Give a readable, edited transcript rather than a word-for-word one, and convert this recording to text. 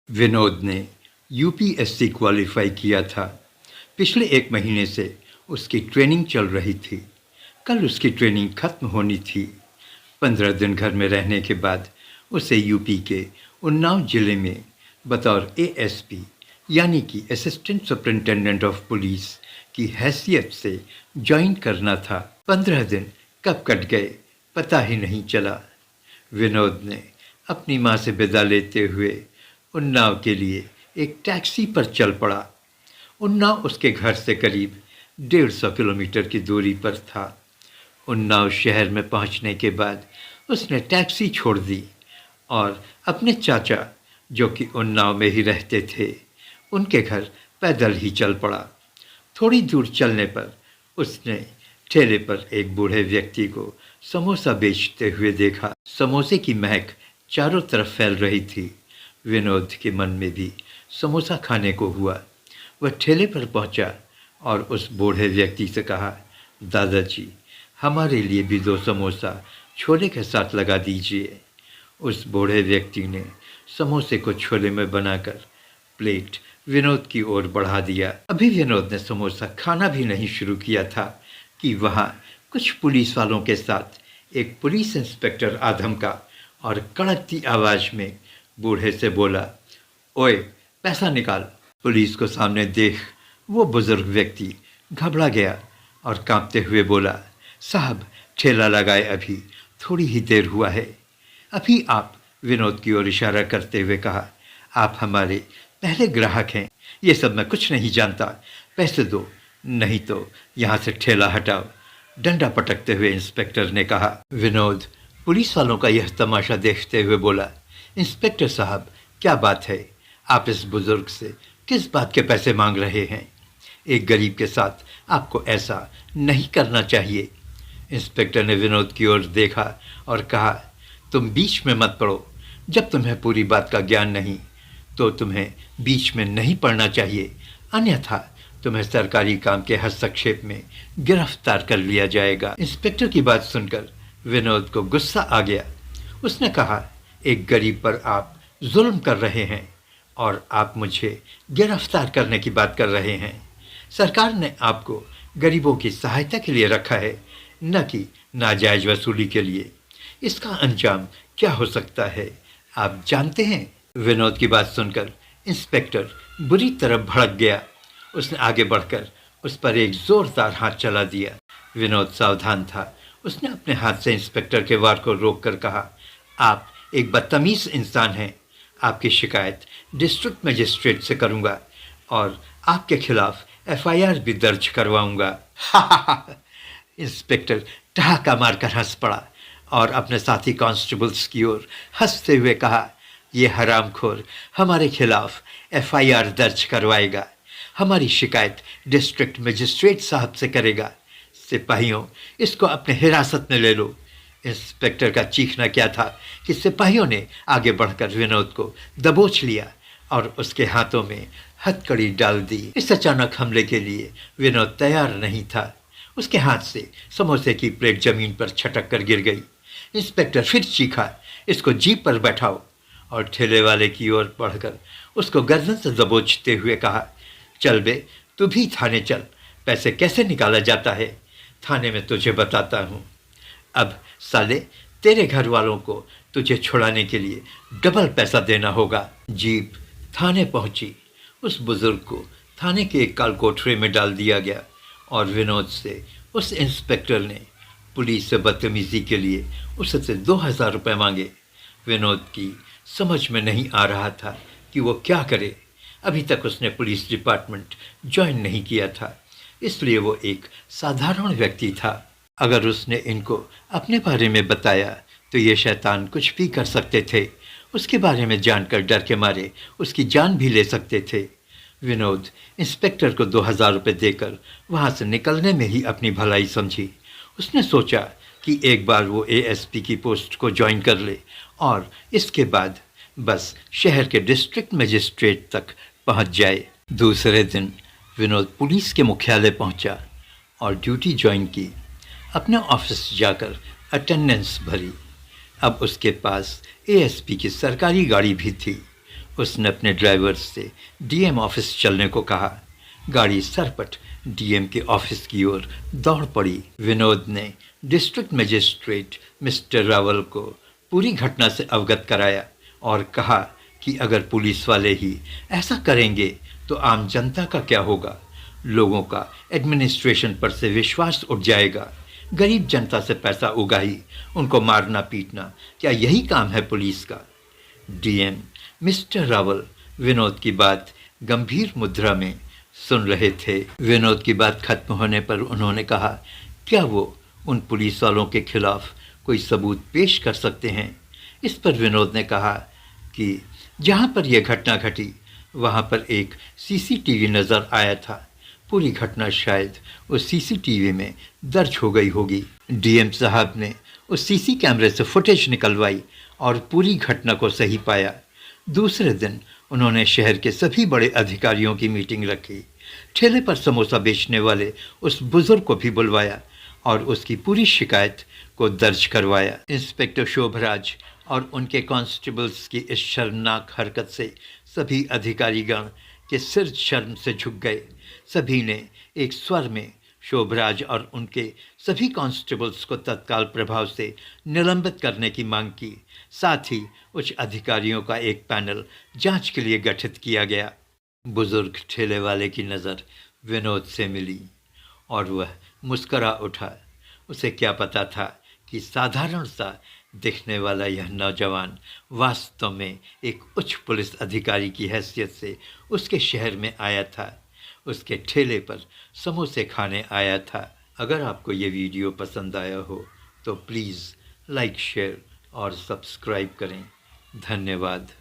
विनोद ने UPSC qualify किया था। पिछले 1 महीने से उसकी ट्रेनिंग चल रही थी। कल उसकी ट्रेनिंग खत्म होनी थी। 15 दिन घर में रहने के बाद उसे यूपी के उन्नाव जिले में बतौर एएसपी यानी कि असिस्टेंट सुपरिटेंडेंट ऑफ पुलिस की हैसियत से ज्वाइन करना था। 15 दिन कब कट गए पता ही नहीं चला। विनोद ने अपनी माँ से विदा लेते हुए उन्नाव के लिए एक टैक्सी पर चल पड़ा। उन्नाव उसके घर से करीब 150 किलोमीटर की दूरी पर था। उन्नाव शहर में पहुंचने के बाद उसने टैक्सी छोड़ दी और अपने चाचा, जो कि उन्नाव में ही रहते थे, उनके घर पैदल ही चल पड़ा। थोड़ी दूर चलने पर उसने ठेले पर एक बूढ़े व्यक्ति को समोसा बेचते हुए देखा। समोसे की महक चारों तरफ फैल रही थी। विनोद के मन में भी समोसा खाने को हुआ। वह ठेले पर पहुंचा और उस बूढ़े व्यक्ति से कहा, दादाजी, हमारे लिए भी 2 समोसा छोले के साथ लगा दीजिए। उस बूढ़े व्यक्ति ने समोसे को छोले में बनाकर प्लेट विनोद की ओर बढ़ा दिया। अभी विनोद ने समोसा खाना भी नहीं शुरू किया था कि वहाँ कुछ पुलिस वालों के साथ एक पुलिस इंस्पेक्टर आधम का और कड़कती आवाज़ में बूढ़े से बोला, ओए, पैसा निकाल। पुलिस को सामने देख वो बुजुर्ग व्यक्ति घबरा गया और कांपते हुए बोला, साहब, ठेला लगाए अभी थोड़ी ही देर हुआ है। अभी आप, विनोद की ओर इशारा करते हुए कहा, आप हमारे पहले ग्राहक हैं। ये सब मैं कुछ नहीं जानता। पैसे दो, नहीं तो यहाँ से ठेला हटाओ, डंडा पटकते हुए इंस्पेक्टर ने कहा। विनोद पुलिस वालों का यह तमाशा देखते हुए बोला, इंस्पेक्टर साहब, क्या बात है? आप इस बुजुर्ग से किस बात के पैसे मांग रहे हैं? एक गरीब के साथ आपको ऐसा नहीं करना चाहिए। इंस्पेक्टर ने विनोद की ओर देखा और कहा, तुम बीच में मत पड़ो। जब तुम्हें पूरी बात का ज्ञान नहीं तो तुम्हें बीच में नहीं पड़ना चाहिए, अन्यथा तुम्हें सरकारी काम के हस्तक्षेप में गिरफ्तार कर लिया जाएगा। इंस्पेक्टर की बात सुनकर विनोद को गुस्सा आ गया। उसने कहा, एक गरीब पर आप जुल्म कर रहे हैं और आप मुझे गिरफ्तार करने की बात कर रहे हैं। सरकार ने आपको गरीबों की सहायता के लिए रखा है, न कि नाजायज वसूली के लिए। इसका अंजाम क्या हो सकता है आप जानते हैं? विनोद की बात सुनकर इंस्पेक्टर बुरी तरह भड़क गया। उसने आगे बढ़कर उस पर एक जोरदार हाथ चला दिया। विनोद सावधान था। उसने अपने हाथ से इंस्पेक्टर के वार को रोककर कहा, आप एक बदतमीज इंसान हैं। आपकी शिकायत डिस्ट्रिक्ट मजिस्ट्रेट से करूंगा और आपके खिलाफ एफआईआर भी दर्ज करवाऊंगा। इंस्पेक्टर ठहाका मारकर हंस पड़ा और अपने साथी कांस्टेबल्स की ओर हंसते हुए कहा, ये हरामखोर हमारे खिलाफ एफआईआर दर्ज करवाएगा। हमारी शिकायत डिस्ट्रिक्ट मजिस्ट्रेट साहब से करेगा। सिपाहियों, इसको अपने हिरासत में ले लो। इंस्पेक्टर का चीखना क्या था कि सिपाहियों ने आगे बढ़कर विनोद को दबोच लिया और उसके हाथों में हथकड़ी डाल दी। इस अचानक हमले के लिए विनोद तैयार नहीं था। उसके हाथ से समोसे की प्लेट जमीन पर छटक कर गिर गई। इंस्पेक्टर फिर चीखा, इसको जीप पर बैठाओ, और ठेले वाले की ओर बढ़कर उसको गर्दन से दबोचते हुए कहा, चल बे, तू भी थाने चल। पैसे कैसे निकाला जाता है थाने में तुझे बताता हूँ। अब साले, तेरे घर वालों को तुझे छुड़ाने के लिए डबल पैसा देना होगा। जीप थाने पहुंची। उस बुजुर्ग को थाने के एक काल कोठरी में डाल दिया गया और विनोद से उस इंस्पेक्टर ने पुलिस से बदतमीजी के लिए उससे 2000 रुपये मांगे। विनोद की समझ में नहीं आ रहा था कि वो क्या करे। अभी तक उसने पुलिस डिपार्टमेंट ज्वाइन नहीं किया था, इसलिए वो एक साधारण व्यक्ति था। अगर उसने इनको अपने बारे में बताया तो ये शैतान कुछ भी कर सकते थे। उसके बारे में जानकर डर के मारे उसकी जान भी ले सकते थे। विनोद इंस्पेक्टर को 2000 रुपये देकर वहाँ से निकलने में ही अपनी भलाई समझी। उसने सोचा कि एक बार वो एएसपी की पोस्ट को ज्वाइन कर ले और इसके बाद बस शहर के डिस्ट्रिक्ट मजिस्ट्रेट तक पहुँच जाए। दूसरे दिन विनोद पुलिस के मुख्यालय पहुँचा और ड्यूटी ज्वाइन की। अपने ऑफिस जाकर अटेंडेंस भरी। अब उसके पास एएसपी की सरकारी गाड़ी भी थी। उसने अपने ड्राइवर से डीएम ऑफिस चलने को कहा। गाड़ी सरपट डीएम के ऑफिस की ओर दौड़ पड़ी। विनोद ने डिस्ट्रिक्ट मजिस्ट्रेट मिस्टर रावल को पूरी घटना से अवगत कराया और कहा कि अगर पुलिस वाले ही ऐसा करेंगे तो आम जनता का क्या होगा। लोगों का एडमिनिस्ट्रेशन पर से विश्वास उठ जाएगा। गरीब जनता से पैसा उगाही उनको मारना पीटना, क्या यही काम है पुलिस का। डीएम मिस्टर रावल विनोद की बात गंभीर मुद्रा में सुन रहे थे। विनोद की बात खत्म होने पर उन्होंने कहा, क्या वो उन पुलिस वालों के खिलाफ कोई सबूत पेश कर सकते हैं। इस पर विनोद ने कहा कि जहाँ पर यह घटना घटी वहाँ पर एक सीसीटीवी नज़र आया था। पूरी घटना शायद उस सीसीटीवी में दर्ज हो गई होगी। डीएम साहब ने उस सीसी कैमरे से फुटेज निकलवाई और पूरी घटना को सही पाया। दूसरे दिन उन्होंने शहर के सभी बड़े अधिकारियों की मीटिंग रखी। ठेले पर समोसा बेचने वाले उस बुजुर्ग को भी बुलवाया और उसकी पूरी शिकायत को दर्ज करवाया। इंस्पेक्टर शोभराज और उनके कांस्टेबल्स की इस शर्मनाक हरकत से सभी अधिकारीगण के सिर शर्म से झुक गए। सभी ने एक स्वर में शोभराज और उनके सभी कांस्टेबल्स को तत्काल प्रभाव से निलंबित करने की मांग की। साथ ही उच्च अधिकारियों का एक पैनल जांच के लिए गठित किया गया। बुजुर्ग ठेले वाले की नज़र विनोद से मिली और वह मुस्करा उठा। उसे क्या पता था कि साधारण सा दिखने वाला यह नौजवान वास्तव में एक उच्च पुलिस अधिकारी की हैसियत से उसके शहर में आया था। उसके ठेले पर समोसे खाने आया था। अगर आपको ये वीडियो पसंद आया हो तो प्लीज़ लाइक, शेयर और सब्सक्राइब करें। धन्यवाद।